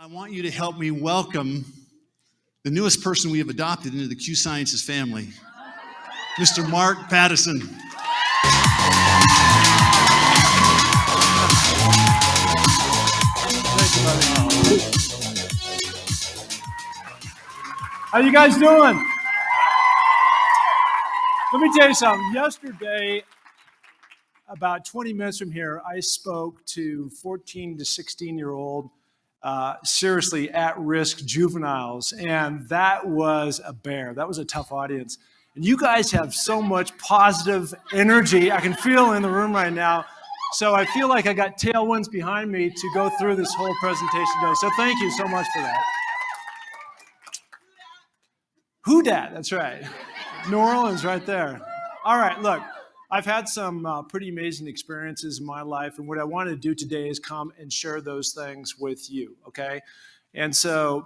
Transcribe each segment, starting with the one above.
I want you to help me welcome the newest person we have adopted into the Q Sciences family, Mr. Mark Pattison. How you guys doing? Let me tell you something. Yesterday, about 20 minutes from here, I spoke to 14 to 16-year-old seriously at-risk juveniles, and that was a bear. That was a tough audience. And you guys have so much positive energy. I can feel in the room right now. So I feel like I got tailwinds behind me to go through this whole presentation today. So thank you so much for that. Who dat? That's right. New Orleans right there. All right, look. I've had some pretty amazing experiences in my life, and what I want to do today is come and share those things with you, okay? And so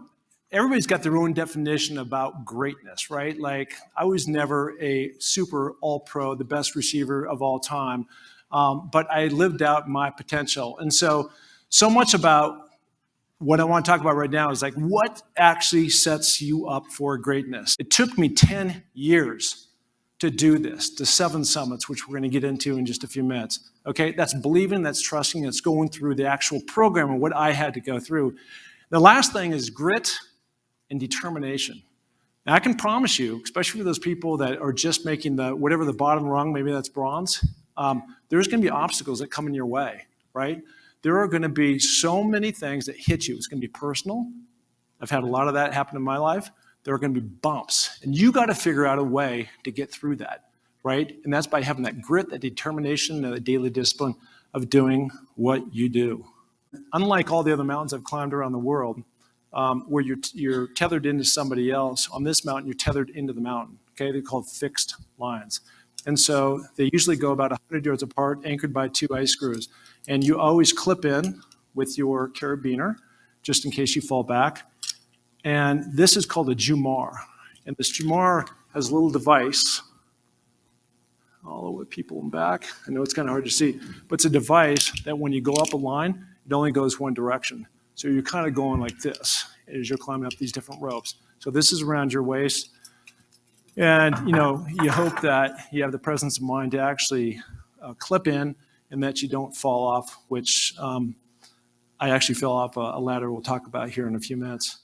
everybody's got their own definition about greatness, right? Like, I was never a super all-pro, the best receiver of all time, but I lived out my potential. And so much about what I want to talk about right now is like, what actually sets you up for greatness? It took me 10 years to do this, the 7 summits, which we're going to get into in just a few minutes. Okay, that's believing, that's trusting, that's going through the actual program and what I had to go through. The last thing is grit and determination. Now, I can promise you, especially for those people that are just making whatever the bottom rung, maybe that's bronze, there's going to be obstacles that come in your way, right? There are going to be so many things that hit you. It's going to be personal. I've had a lot of that happen in my life. There are going to be bumps, and you got to figure out a way to get through that, right? And that's by having that grit, that determination, and the daily discipline of doing what you do. Unlike all the other mountains I've climbed around the world, where you're tethered into somebody else, on this mountain, you're tethered into the mountain, okay? They're called fixed lines. And so they usually go about 100 yards apart, anchored by 2 ice screws. And you always clip in with your carabiner, just in case you fall back. And this is called a jumar. And this jumar has a little device. All the way people in back. I know it's kind of hard to see, but it's a device that when you go up a line, it only goes one direction. So you're kind of going like this as you're climbing up these different ropes. So this is around your waist. And you hope that you have the presence of mind to actually clip in and that you don't fall off, which I actually fell off a ladder we'll talk about here in a few minutes.